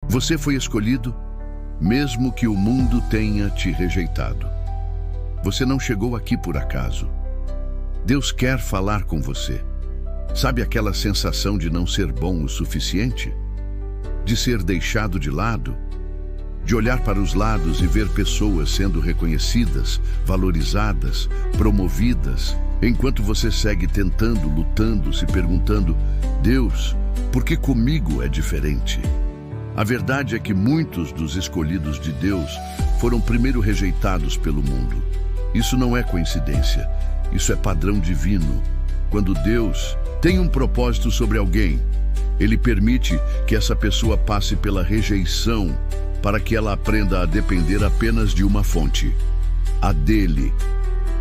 Você foi escolhido, mesmo que o mundo tenha te rejeitado. Você não chegou aqui por acaso. Deus quer falar com você. Sabe aquela sensação de não ser bom o suficiente? De ser deixado de lado? De olhar para os lados e ver pessoas sendo reconhecidas, valorizadas, promovidas, enquanto você segue tentando, lutando, se perguntando: Deus, por que comigo é diferente? A verdade é que muitos dos escolhidos de Deus foram primeiro rejeitados pelo mundo. Isso não é coincidência, isso é padrão divino. Quando Deus tem um propósito sobre alguém, Ele permite que essa pessoa passe pela rejeição para que ela aprenda a depender apenas de uma fonte, a dele.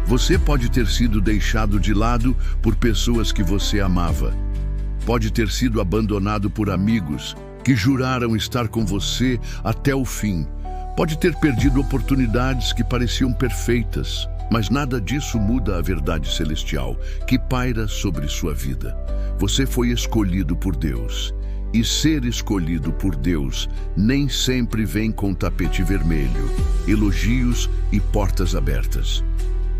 Você pode ter sido deixado de lado por pessoas que você amava. Pode ter sido abandonado por amigos que juraram estar com você até o fim. Pode ter perdido oportunidades que pareciam perfeitas, mas nada disso muda a verdade celestial que paira sobre sua vida. Você foi escolhido por Deus. E ser escolhido por Deus nem sempre vem com tapete vermelho, elogios e portas abertas.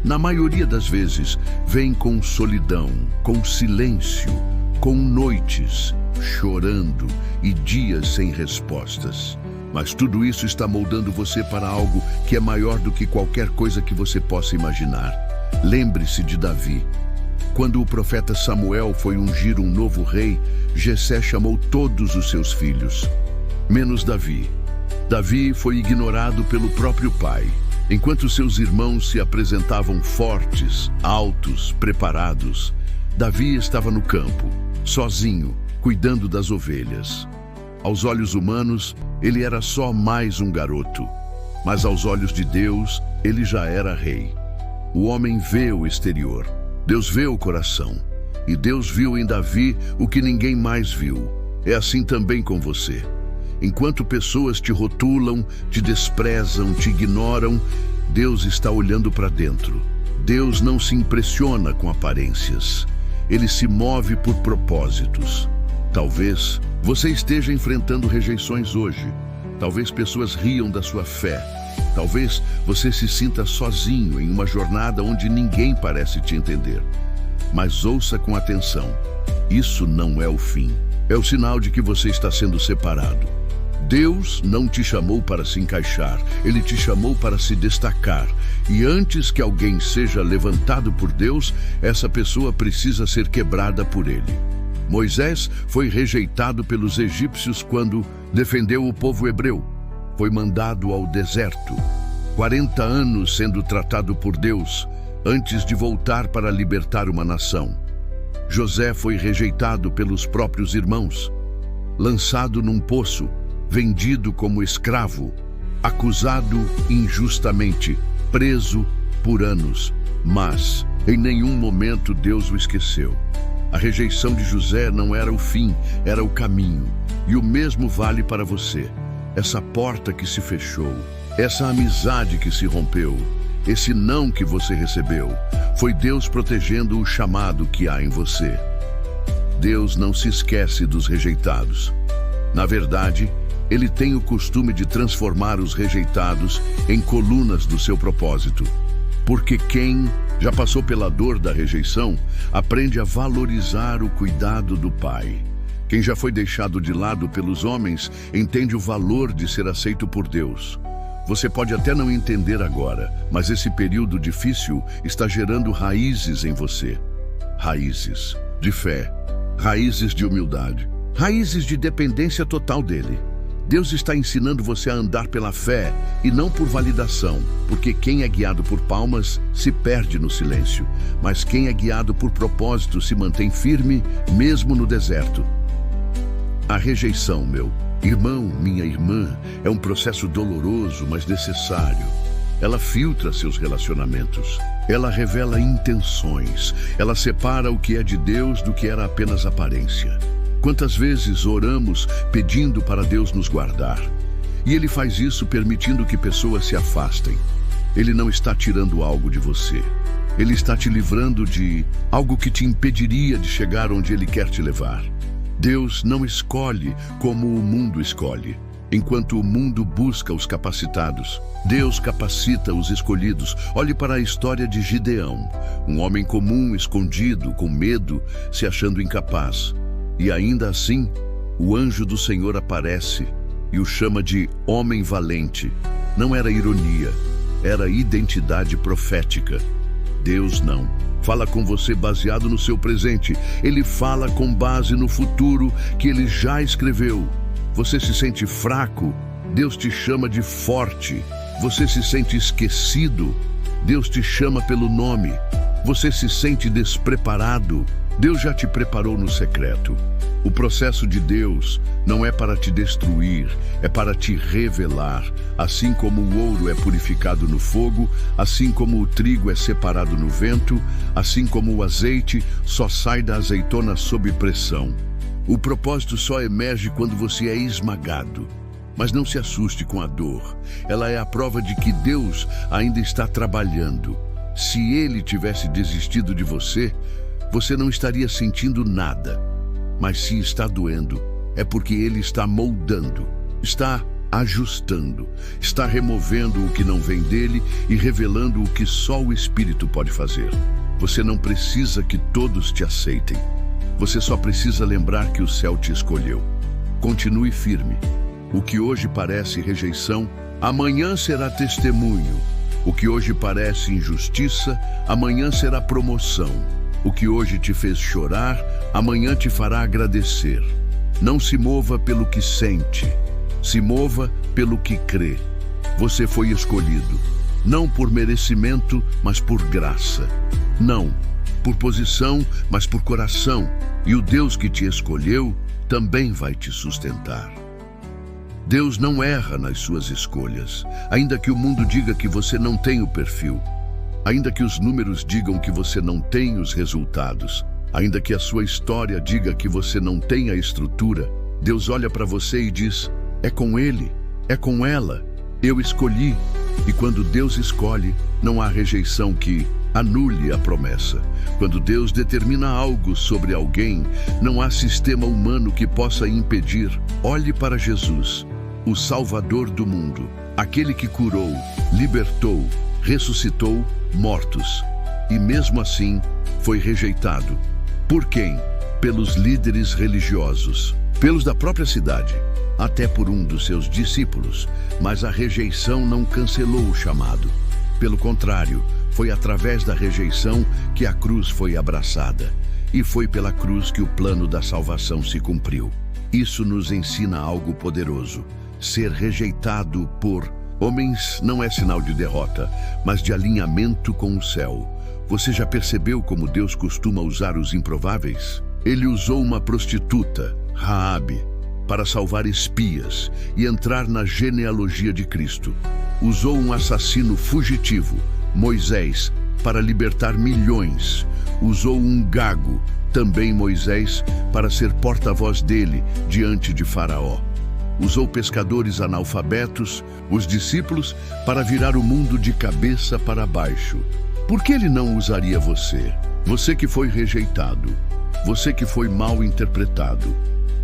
Na maioria das vezes, vem com solidão, com silêncio, com noites, chorando e dias sem respostas. Mas tudo isso está moldando você para algo que é maior do que qualquer coisa que você possa imaginar. Lembre-se de Davi. Quando o profeta Samuel foi ungir um novo rei, Jessé chamou todos os seus filhos, menos Davi. Davi foi ignorado pelo próprio pai, enquanto seus irmãos se apresentavam fortes, altos, preparados. Davi estava no campo, sozinho, cuidando das ovelhas. Aos olhos humanos, ele era só mais um garoto, mas aos olhos de Deus, ele já era rei. O homem vê o exterior, Deus vê o coração, e Deus viu em Davi o que ninguém mais viu. É assim também com você. Enquanto pessoas te rotulam, te desprezam, te ignoram, Deus está olhando para dentro. Deus não se impressiona com aparências. Ele se move por propósitos. Talvez você esteja enfrentando rejeições hoje. Talvez pessoas riam da sua fé. Talvez você se sinta sozinho em uma jornada onde ninguém parece te entender. Mas ouça com atenção. Isso não é o fim. É o sinal de que você está sendo separado. Deus não te chamou para se encaixar. Ele te chamou para se destacar. E antes que alguém seja levantado por Deus, essa pessoa precisa ser quebrada por Ele. Moisés foi rejeitado pelos egípcios quando defendeu o povo hebreu. Foi mandado ao deserto. 40 anos sendo tratado por Deus, antes de voltar para libertar uma nação. José foi rejeitado pelos próprios irmãos, lançado num poço, vendido como escravo, acusado injustamente, preso por anos. Mas, em nenhum momento Deus o esqueceu. A rejeição de José não era o fim, era o caminho. E o mesmo vale para você. Essa porta que se fechou, essa amizade que se rompeu, esse não que você recebeu, foi Deus protegendo o chamado que há em você. Deus não se esquece dos rejeitados. Na verdade, Ele tem o costume de transformar os rejeitados em colunas do seu propósito. Porque quem já passou pela dor da rejeição, aprende a valorizar o cuidado do Pai. Quem já foi deixado de lado pelos homens, entende o valor de ser aceito por Deus. Você pode até não entender agora, mas esse período difícil está gerando raízes em você. Raízes de fé, raízes de humildade, raízes de dependência total dele. Deus está ensinando você a andar pela fé e não por validação, porque quem é guiado por palmas se perde no silêncio, mas quem é guiado por propósito se mantém firme, mesmo no deserto. A rejeição, meu irmão, minha irmã, é um processo doloroso, mas necessário. Ela filtra seus relacionamentos. Ela revela intenções. Ela separa o que é de Deus do que era apenas aparência. Quantas vezes oramos pedindo para Deus nos guardar? E Ele faz isso permitindo que pessoas se afastem. Ele não está tirando algo de você. Ele está te livrando de algo que te impediria de chegar onde Ele quer te levar. Deus não escolhe como o mundo escolhe. Enquanto o mundo busca os capacitados, Deus capacita os escolhidos. Olhe para a história de Gideão, um homem comum, escondido, com medo, se achando incapaz. E ainda assim, o anjo do Senhor aparece e o chama de homem valente. Não era ironia, era identidade profética. Deus não fala com você baseado no seu presente. Ele fala com base no futuro que ele já escreveu. Você se sente fraco? Deus te chama de forte. Você se sente esquecido? Deus te chama pelo nome. Você se sente despreparado? Deus já te preparou no secreto. O processo de Deus não é para te destruir, é para te revelar. Assim como o ouro é purificado no fogo, assim como o trigo é separado no vento, assim como o azeite só sai da azeitona sob pressão. O propósito só emerge quando você é esmagado. Mas não se assuste com a dor. Ela é a prova de que Deus ainda está trabalhando. Se Ele tivesse desistido de você, você não estaria sentindo nada. Mas se está doendo, é porque Ele está moldando, está ajustando, está removendo o que não vem dele e revelando o que só o Espírito pode fazer. Você não precisa que todos te aceitem. Você só precisa lembrar que o céu te escolheu. Continue firme. O que hoje parece rejeição, amanhã será testemunho. O que hoje parece injustiça, amanhã será promoção. O que hoje te fez chorar, amanhã te fará agradecer. Não se mova pelo que sente, se mova pelo que crê. Você foi escolhido, não por merecimento, mas por graça. Não por posição, mas por coração. E o Deus que te escolheu também vai te sustentar. Deus não erra nas suas escolhas, ainda que o mundo diga que você não tem o perfil, ainda que os números digam que você não tem os resultados, ainda que a sua história diga que você não tem a estrutura. Deus olha para você e diz: é com ele, é com ela, eu escolhi. E quando Deus escolhe, não há rejeição que anule a promessa. Quando Deus determina algo sobre alguém, não há sistema humano que possa impedir. Olhe para Jesus, o Salvador do mundo, aquele que curou, libertou, ressuscitou mortos. E mesmo assim, foi rejeitado. Por quem? Pelos líderes religiosos, pelos da própria cidade, até por um dos seus discípulos. Mas a rejeição não cancelou o chamado. Pelo contrário, foi através da rejeição que a cruz foi abraçada. E foi pela cruz que o plano da salvação se cumpriu. Isso nos ensina algo poderoso. Ser rejeitado por homens não é sinal de derrota, mas de alinhamento com o céu. Você já percebeu como Deus costuma usar os improváveis? Ele usou uma prostituta, Raabe, para salvar espias e entrar na genealogia de Cristo. Usou um assassino fugitivo, Moisés, para libertar milhões. Usou um gago, também Moisés, para ser porta-voz dele diante de Faraó. Usou pescadores analfabetos, os discípulos, para virar o mundo de cabeça para baixo. Por que ele não usaria você? Você que foi rejeitado, você que foi mal interpretado,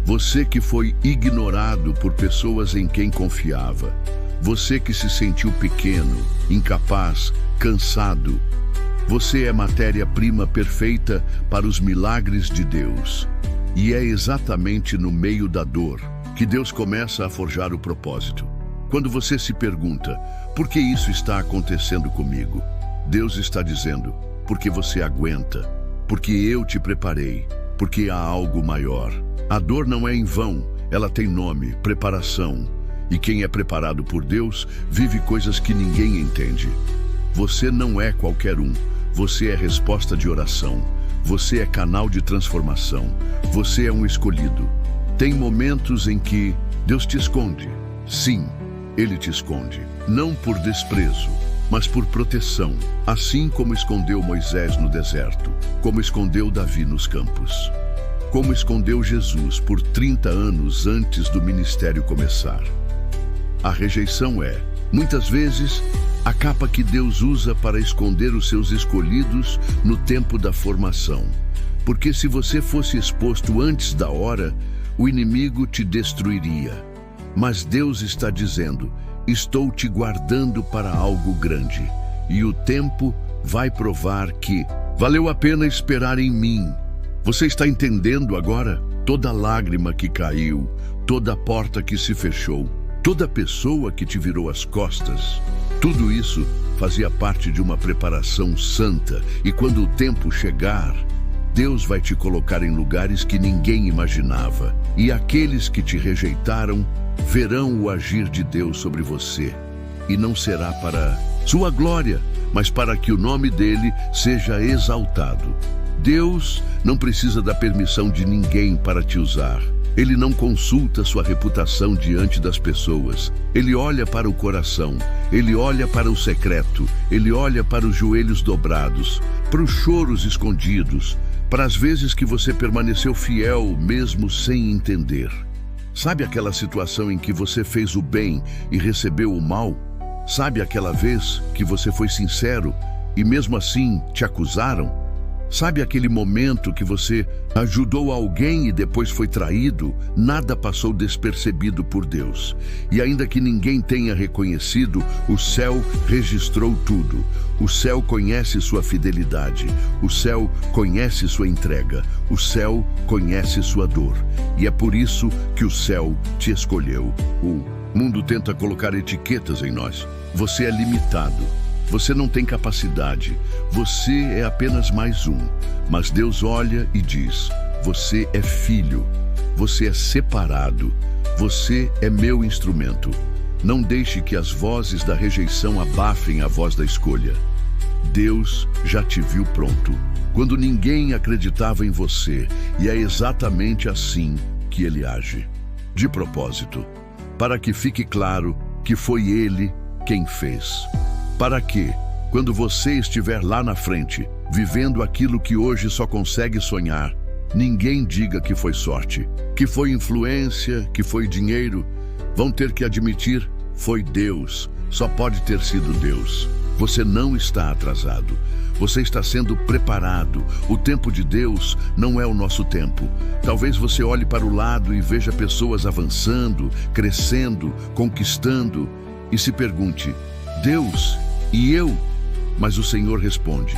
você que foi ignorado por pessoas em quem confiava, você que se sentiu pequeno, incapaz, cansado. Você é matéria-prima perfeita para os milagres de Deus. E é exatamente no meio da dor que Deus começa a forjar o propósito. Quando você se pergunta, por que isso está acontecendo comigo? Deus está dizendo, porque você aguenta, porque eu te preparei, porque há algo maior. A dor não é em vão, ela tem nome, preparação. E quem é preparado por Deus vive coisas que ninguém entende. Você não é qualquer um, você é resposta de oração, você é canal de transformação, você é um escolhido. Tem momentos em que Deus te esconde. Sim, Ele te esconde, não por desprezo, mas por proteção, assim como escondeu Moisés no deserto, como escondeu Davi nos campos, como escondeu Jesus por 30 anos antes do ministério começar. A rejeição é, muitas vezes, a capa que Deus usa para esconder os seus escolhidos no tempo da formação. Porque se você fosse exposto antes da hora, o inimigo te destruiria. Mas Deus está dizendo: estou te guardando para algo grande, e o tempo vai provar que valeu a pena esperar em mim. Você está entendendo agora? Toda lágrima que caiu, toda porta que se fechou, toda pessoa que te virou as costas, tudo isso fazia parte de uma preparação santa, e quando o tempo chegar, Deus vai te colocar em lugares que ninguém imaginava, e aqueles que te rejeitaram verão o agir de Deus sobre você, e não será para sua glória, mas para que o nome dele seja exaltado. Deus não precisa da permissão de ninguém para te usar. Ele não consulta sua reputação diante das pessoas. Ele olha para o coração, ele olha para o secreto, ele olha para os joelhos dobrados, para os choros escondidos, para as vezes que você permaneceu fiel mesmo sem entender. Sabe aquela situação em que você fez o bem e recebeu o mal? Sabe aquela vez que você foi sincero e mesmo assim te acusaram? Sabe aquele momento que você ajudou alguém e depois foi traído? Nada passou despercebido por Deus. E ainda que ninguém tenha reconhecido, o céu registrou tudo. O céu conhece sua fidelidade. O céu conhece sua entrega. O céu conhece sua dor. E é por isso que o céu te escolheu. O mundo tenta colocar etiquetas em nós. Você é limitado. Você não tem capacidade, você é apenas mais um. Mas Deus olha e diz: você é filho, você é separado, você é meu instrumento. Não deixe que as vozes da rejeição abafem a voz da escolha. Deus já te viu pronto, quando ninguém acreditava em você, e é exatamente assim que Ele age. De propósito, para que fique claro que foi Ele quem fez. Para que, quando você estiver lá na frente, vivendo aquilo que hoje só consegue sonhar, ninguém diga que foi sorte, que foi influência, que foi dinheiro. Vão ter que admitir: foi Deus, só pode ter sido Deus. Você não está atrasado, você está sendo preparado. O tempo de Deus não é o nosso tempo. Talvez você olhe para o lado e veja pessoas avançando, crescendo, conquistando, e se pergunte: Deus, e eu? Mas o Senhor responde: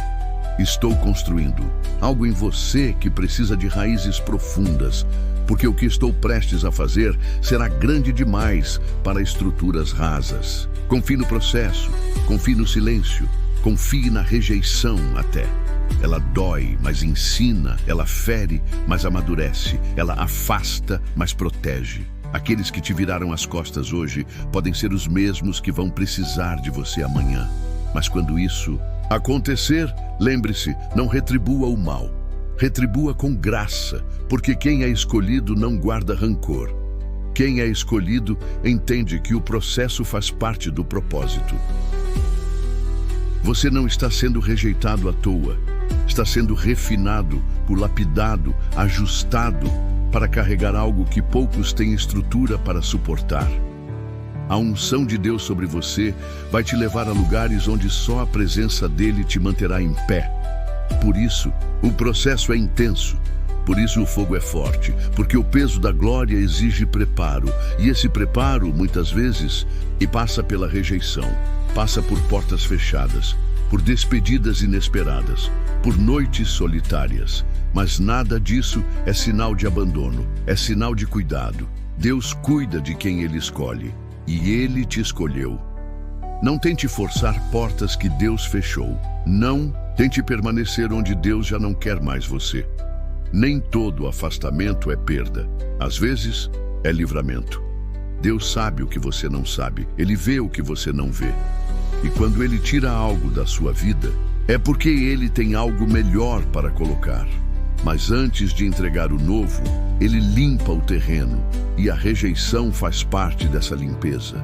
estou construindo algo em você que precisa de raízes profundas, porque o que estou prestes a fazer será grande demais para estruturas rasas. Confie no processo, confie no silêncio, confie na rejeição até. Ela dói, mas ensina, ela fere, mas amadurece, ela afasta, mas protege. Aqueles que te viraram as costas hoje podem ser os mesmos que vão precisar de você amanhã. Mas quando isso acontecer, lembre-se, não retribua o mal. Retribua com graça, porque quem é escolhido não guarda rancor. Quem é escolhido entende que o processo faz parte do propósito. Você não está sendo rejeitado à toa. Está sendo refinado, lapidado, ajustado, para carregar algo que poucos têm estrutura para suportar. A unção de Deus sobre você vai te levar a lugares onde só a presença dele te manterá em pé. Por isso, o processo é intenso. Por isso o fogo é forte, porque o peso da glória exige preparo. E esse preparo, muitas vezes, passa pela rejeição, passa por portas fechadas, por despedidas inesperadas, por noites solitárias. Mas nada disso é sinal de abandono, é sinal de cuidado. Deus cuida de quem Ele escolhe, e Ele te escolheu. Não tente forçar portas que Deus fechou. Não tente permanecer onde Deus já não quer mais você. Nem todo afastamento é perda. Às vezes, é livramento. Deus sabe o que você não sabe. Ele vê o que você não vê. E quando Ele tira algo da sua vida, é porque Ele tem algo melhor para colocar. Mas antes de entregar o novo, Ele limpa o terreno, e a rejeição faz parte dessa limpeza.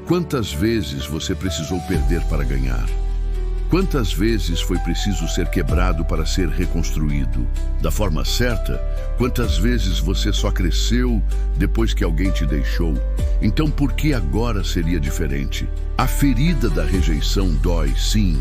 Quantas vezes você precisou perder para ganhar? Quantas vezes foi preciso ser quebrado para ser reconstruído? Da forma certa, quantas vezes você só cresceu depois que alguém te deixou? Então por que agora seria diferente? A ferida da rejeição dói, sim,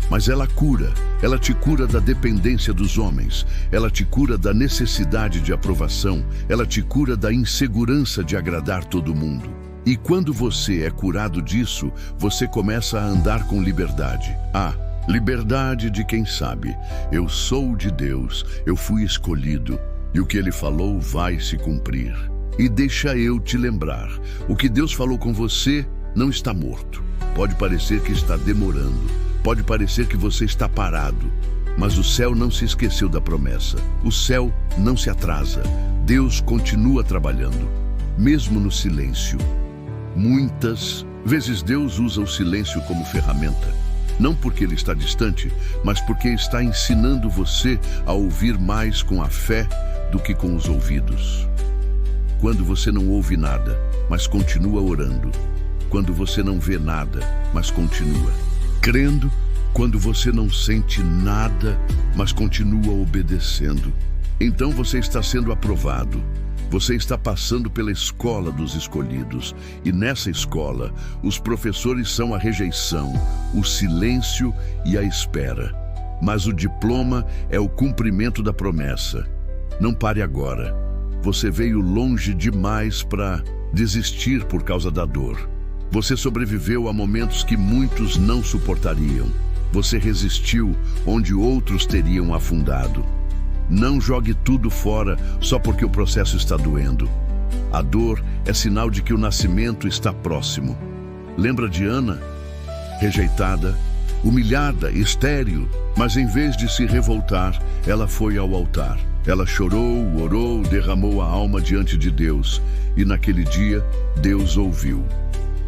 mas ela cura. Ela te cura da dependência dos homens. Ela te cura da necessidade de aprovação. Ela te cura da insegurança de agradar todo mundo. E quando você é curado disso, você começa a andar com liberdade. Liberdade de quem sabe: eu sou de Deus, eu fui escolhido, e o que Ele falou vai se cumprir. E deixa eu te lembrar, o que Deus falou com você não está morto. Pode parecer que está demorando, pode parecer que você está parado, mas o céu não se esqueceu da promessa. O céu não se atrasa. Deus continua trabalhando, mesmo no silêncio. Muitas vezes Deus usa o silêncio como ferramenta. Não porque Ele está distante, mas porque está ensinando você a ouvir mais com a fé do que com os ouvidos. Quando você não ouve nada, mas continua orando. Quando você não vê nada, mas continua crendo. Quando você não sente nada, mas continua obedecendo. Então você está sendo aprovado. Você está passando pela escola dos escolhidos. E nessa escola, os professores são a rejeição, o silêncio e a espera. Mas o diploma é o cumprimento da promessa. Não pare agora. Você veio longe demais para desistir por causa da dor. Você sobreviveu a momentos que muitos não suportariam. Você resistiu onde outros teriam afundado. Não jogue tudo fora só porque o processo está doendo. A dor é sinal de que o nascimento está próximo. Lembra de Ana? Rejeitada, humilhada, estéril, mas em vez de se revoltar, ela foi ao altar. Ela chorou, orou, derramou a alma diante de Deus. E naquele dia, Deus ouviu.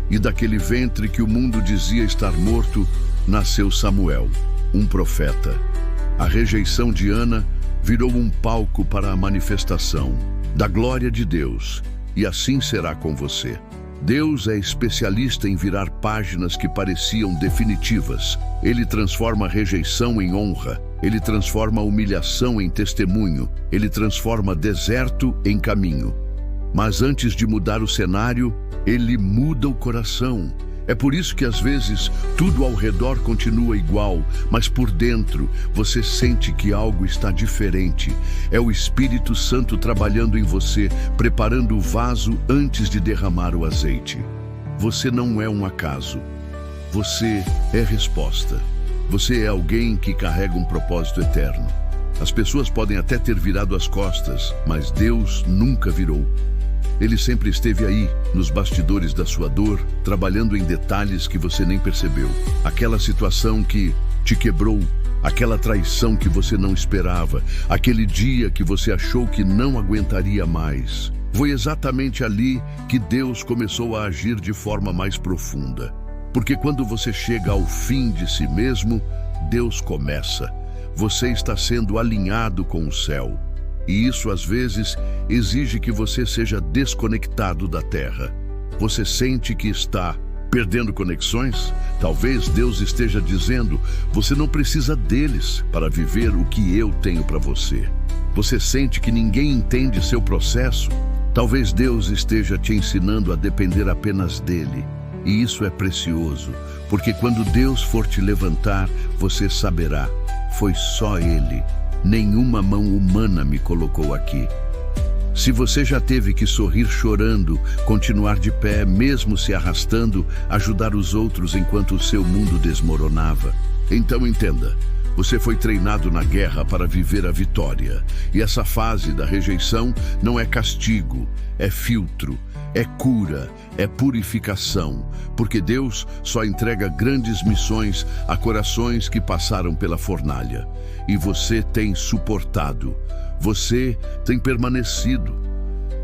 E daquele ventre que o mundo dizia estar morto, nasceu Samuel, um profeta. A rejeição de Ana virou um palco para a manifestação da glória de Deus, e assim será com você. Deus é especialista em virar páginas que pareciam definitivas. Ele transforma a rejeição em honra, Ele transforma a humilhação em testemunho, Ele transforma deserto em caminho. Mas antes de mudar o cenário, Ele muda o coração. É por isso que às vezes tudo ao redor continua igual, mas por dentro você sente que algo está diferente. É o Espírito Santo trabalhando em você, preparando o vaso antes de derramar o azeite. Você não é um acaso. Você é resposta. Você é alguém que carrega um propósito eterno. As pessoas podem até ter virado as costas, mas Deus nunca virou. Ele sempre esteve aí, nos bastidores da sua dor, trabalhando em detalhes que você nem percebeu. Aquela situação que te quebrou, aquela traição que você não esperava, aquele dia que você achou que não aguentaria mais. Foi exatamente ali que Deus começou a agir de forma mais profunda. Porque quando você chega ao fim de si mesmo, Deus começa. Você está sendo alinhado com o céu. E isso, às vezes, exige que você seja desconectado da terra. Você sente que está perdendo conexões? Talvez Deus esteja dizendo, você não precisa deles para viver o que eu tenho para você. Você sente que ninguém entende seu processo? Talvez Deus esteja te ensinando a depender apenas dele. E isso é precioso, porque quando Deus for te levantar, você saberá, foi só Ele. Nenhuma mão humana me colocou aqui. Se você já teve que sorrir chorando, continuar de pé, mesmo se arrastando, ajudar os outros enquanto o seu mundo desmoronava, então entenda, você foi treinado na guerra para viver a vitória. E essa fase da rejeição não é castigo, é filtro, é cura, é purificação, porque Deus só entrega grandes missões a corações que passaram pela fornalha. E você tem suportado, você tem permanecido,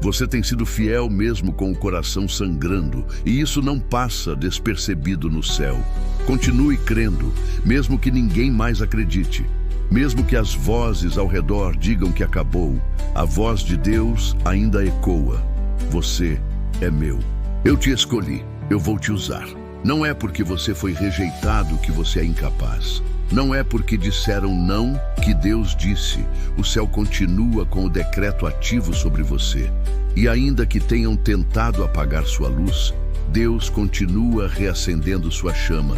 você tem sido fiel mesmo com o coração sangrando, e isso não passa despercebido no céu. Continue crendo, mesmo que ninguém mais acredite, mesmo que as vozes ao redor digam que acabou, a voz de Deus ainda ecoa. Você é meu. Eu te escolhi, eu vou te usar. Não é porque você foi rejeitado que você é incapaz. Não é porque disseram não que Deus disse. O céu continua com o decreto ativo sobre você. E ainda que tenham tentado apagar sua luz, Deus continua reacendendo sua chama,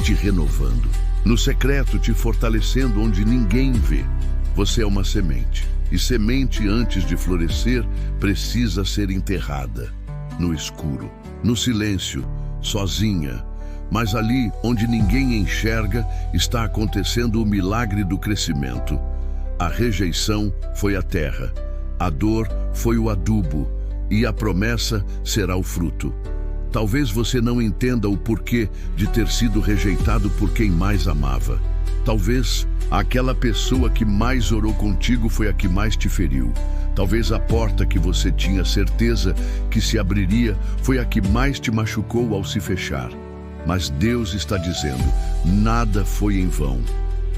te renovando. no secreto te fortalecendo onde ninguém vê. Você é uma semente, e semente, antes de florescer, precisa ser enterrada. No escuro, no silêncio, sozinha. Mas ali, onde ninguém enxerga, está acontecendo o milagre do crescimento. A rejeição foi a terra, a dor foi o adubo, e a promessa será o fruto. Talvez você não entenda o porquê de ter sido rejeitado por quem mais amava. Talvez aquela pessoa que mais orou contigo foi a que mais te feriu. Talvez a porta que você tinha certeza que se abriria foi a que mais te machucou ao se fechar. Mas Deus está dizendo, nada foi em vão.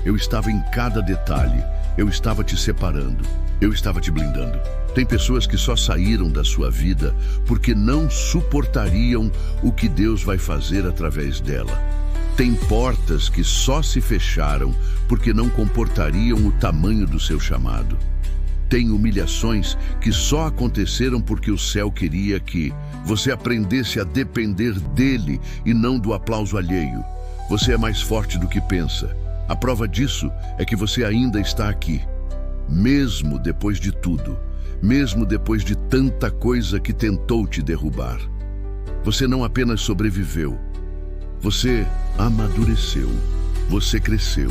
Eu estava em cada detalhe, eu estava te separando, eu estava te blindando. Tem pessoas que só saíram da sua vida porque não suportariam o que Deus vai fazer através dela. Tem portas que só se fecharam porque não comportariam o tamanho do seu chamado. Tem humilhações que só aconteceram porque o céu queria que você aprendesse a depender dele e não do aplauso alheio. Você é mais forte do que pensa. A prova disso é que você ainda está aqui, mesmo depois de tudo. Mesmo depois de tanta coisa que tentou te derrubar. Você não apenas sobreviveu, você amadureceu, você cresceu,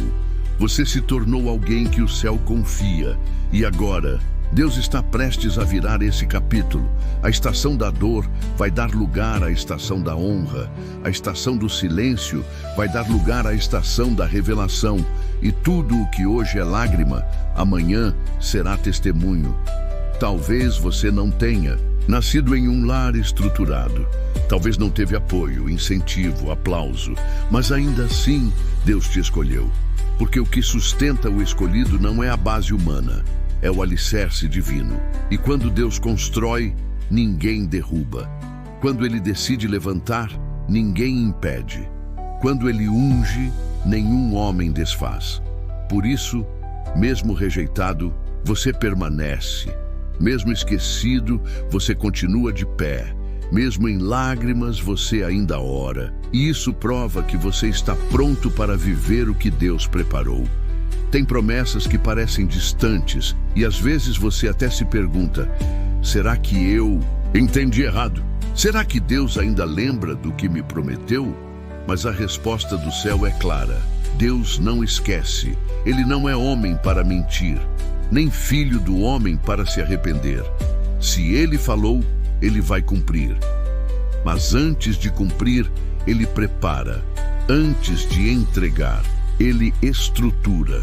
você se tornou alguém que o céu confia. E agora, Deus está prestes a virar esse capítulo. A estação da dor vai dar lugar à estação da honra. A estação do silêncio vai dar lugar à estação da revelação. E tudo o que hoje é lágrima, amanhã será testemunho. Talvez você não tenha nascido em um lar estruturado. Talvez não teve apoio, incentivo, aplauso. Mas ainda assim, Deus te escolheu. Porque o que sustenta o escolhido não é a base humana, é o alicerce divino. E quando Deus constrói, ninguém derruba. Quando Ele decide levantar, ninguém impede. Quando Ele unge, nenhum homem desfaz. Por isso, mesmo rejeitado, você permanece. Mesmo esquecido, você continua de pé. Mesmo em lágrimas, você ainda ora. E isso prova que você está pronto para viver o que Deus preparou. Tem promessas que parecem distantes e às vezes você até se pergunta, será que eu entendi errado? Será que Deus ainda lembra do que me prometeu? Mas a resposta do céu é clara. Deus não esquece. Ele não é homem para mentir, nem filho do homem para se arrepender. Se Ele falou, Ele vai cumprir. Mas antes de cumprir, Ele prepara. Antes de entregar, Ele estrutura.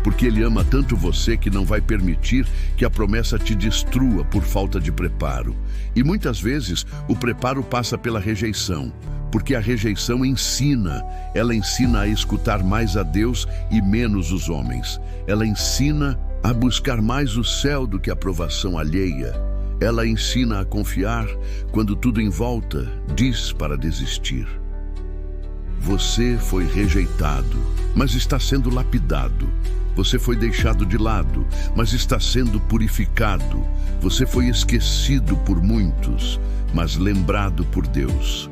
Porque Ele ama tanto você que não vai permitir que a promessa te destrua por falta de preparo. E muitas vezes o preparo passa pela rejeição. Porque a rejeição ensina. Ela ensina a escutar mais a Deus e menos os homens. Ela ensina a buscar mais o céu do que a aprovação alheia. Ela ensina a confiar quando tudo em volta diz para desistir. Você foi rejeitado, mas está sendo lapidado. Você foi deixado de lado, mas está sendo purificado. Você foi esquecido por muitos, mas lembrado por Deus.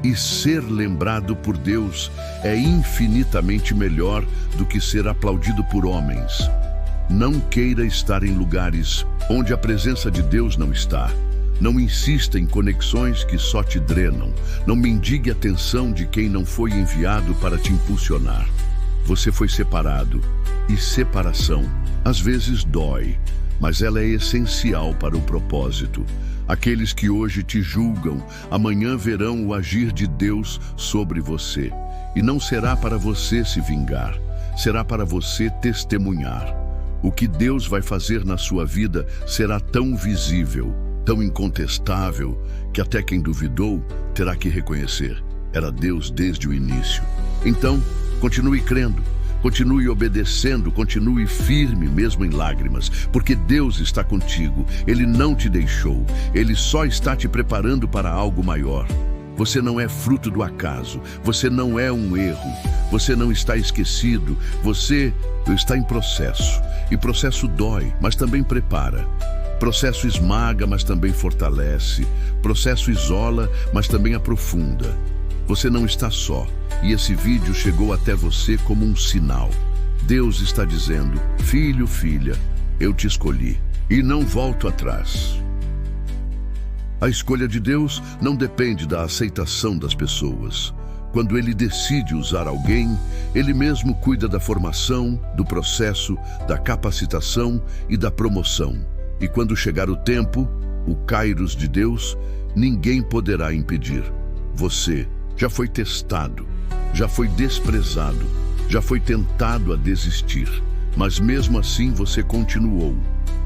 E ser lembrado por Deus é infinitamente melhor do que ser aplaudido por homens. Não queira estar em lugares onde a presença de Deus não está. Não insista em conexões que só te drenam. Não mendigue a atenção de quem não foi enviado para te impulsionar. Você foi separado. E separação, às vezes dói, mas ela é essencial para o propósito. Aqueles que hoje te julgam, amanhã verão o agir de Deus sobre você. E não será para você se vingar, será para você testemunhar. O que Deus vai fazer na sua vida será tão visível, tão incontestável, que até quem duvidou terá que reconhecer. Era Deus desde o início. Então, continue crendo, continue obedecendo, continue firme mesmo em lágrimas, porque Deus está contigo. Ele não te deixou, Ele só está te preparando para algo maior. Você não é fruto do acaso, você não é um erro, você não está esquecido, você está em processo. E processo dói, mas também prepara. Processo esmaga, mas também fortalece. Processo isola, mas também aprofunda. Você não está só. e esse vídeo chegou até você como um sinal. Deus está dizendo: filho, filha, eu te escolhi e não volto atrás. A escolha de Deus não depende da aceitação das pessoas. Quando Ele decide usar alguém, Ele mesmo cuida da formação, do processo, da capacitação e da promoção. E quando chegar o tempo, o Kairos de Deus, ninguém poderá impedir. Você já foi testado, já foi desprezado, já foi tentado a desistir, mas mesmo assim você continuou.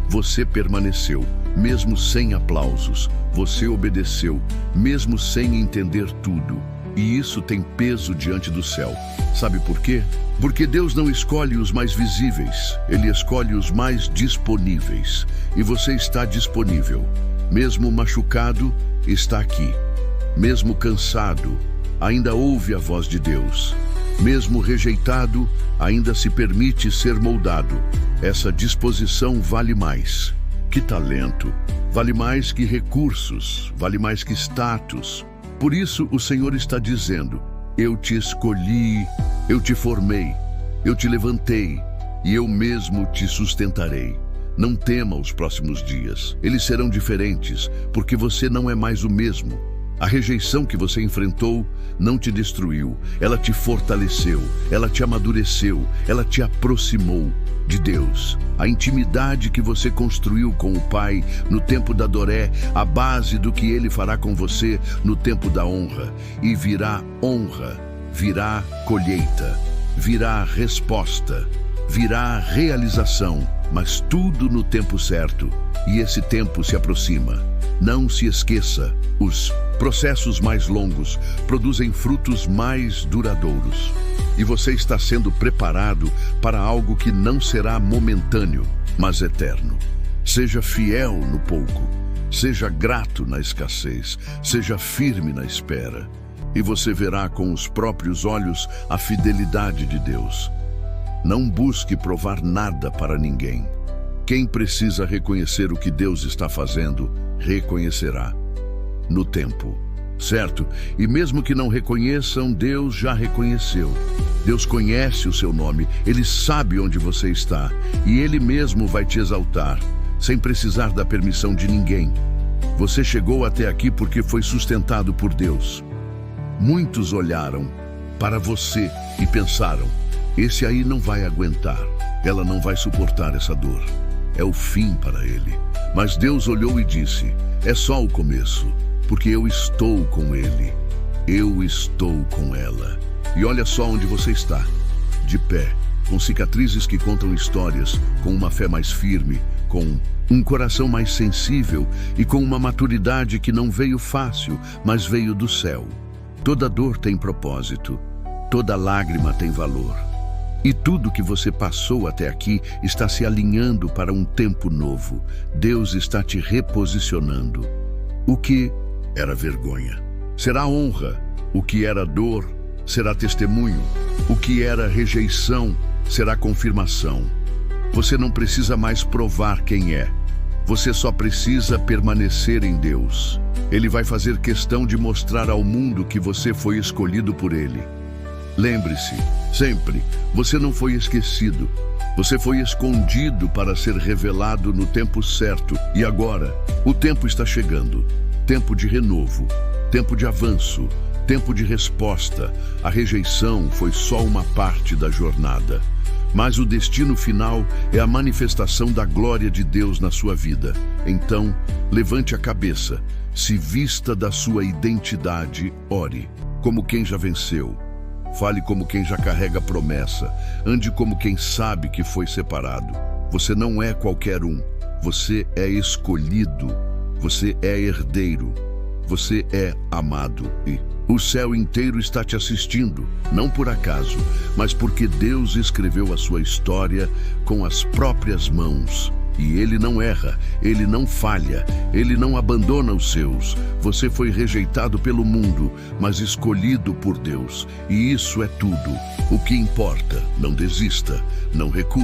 Você permaneceu, mesmo sem aplausos. Você obedeceu, mesmo sem entender tudo. E isso tem peso diante do céu. Sabe por quê? Porque Deus não escolhe os mais visíveis, Ele escolhe os mais disponíveis. E você está disponível. Mesmo machucado, está aqui. Mesmo cansado, ainda ouve a voz de Deus. Mesmo rejeitado, ainda se permite ser moldado. Essa disposição vale mais que talento, vale mais que recursos, vale mais que status. Por isso o Senhor está dizendo: eu te escolhi, eu te formei, eu te levantei e eu mesmo te sustentarei. Não tema os próximos dias, eles serão diferentes, porque você não é mais o mesmo. A rejeição que você enfrentou não te destruiu, ela te fortaleceu, ela te amadureceu, ela te aproximou de Deus. A intimidade que você construiu com o Pai no tempo da Doré, a base do que Ele fará com você no tempo da honra. E virá honra, virá colheita, virá resposta, virá realização, mas tudo no tempo certo. E esse tempo se aproxima. Não se esqueça, os processos mais longos produzem frutos mais duradouros. E você está sendo preparado para algo que não será momentâneo, mas eterno. Seja fiel no pouco, seja grato na escassez, seja firme na espera. E você verá com os próprios olhos a fidelidade de Deus. Não busque provar nada para ninguém. Quem precisa reconhecer o que Deus está fazendo, reconhecerá no tempo, certo? E mesmo que não reconheçam, Deus já reconheceu. Deus conhece o seu nome, Ele sabe onde você está e Ele mesmo vai te exaltar, sem precisar da permissão de ninguém. Você chegou até aqui porque foi sustentado por Deus. Muitos olharam para você e pensaram: esse aí não vai aguentar, ela não vai suportar essa dor. É o fim para ele. Mas Deus olhou e disse: é só o começo, porque eu estou com ele, eu estou com ela. E olha só onde você está, de pé, com cicatrizes que contam histórias, com uma fé mais firme, com um coração mais sensível e com uma maturidade que não veio fácil, mas veio do céu. Toda dor tem propósito, toda lágrima tem valor. E tudo que você passou até aqui está se alinhando para um tempo novo. Deus está te reposicionando. O que era vergonha será honra. O que era dor será testemunho. O que era rejeição será confirmação. Você não precisa mais provar quem é. Você só precisa permanecer em Deus. Ele vai fazer questão de mostrar ao mundo que você foi escolhido por Ele. Lembre-se, sempre, você não foi esquecido. Você foi escondido para ser revelado no tempo certo. E agora, o tempo está chegando. Tempo de renovo, tempo de avanço, tempo de resposta. A rejeição foi só uma parte da jornada. Mas o destino final é a manifestação da glória de Deus na sua vida. Então, levante a cabeça, se vista da sua identidade, ore como quem já venceu. Fale como quem já carrega promessa. Ande como quem sabe que foi separado. Você não é qualquer um. Você é escolhido. Você é herdeiro. Você é amado. E o céu inteiro está te assistindo, não por acaso, mas porque Deus escreveu a sua história com as próprias mãos. E Ele não erra, Ele não falha, Ele não abandona os seus. Você foi rejeitado pelo mundo, mas escolhido por Deus. E isso é tudo. O que importa, não desista, não recue.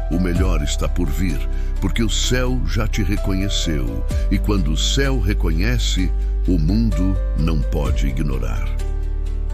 O melhor está por vir, porque o céu já te reconheceu. E quando o céu reconhece, o mundo não pode ignorar.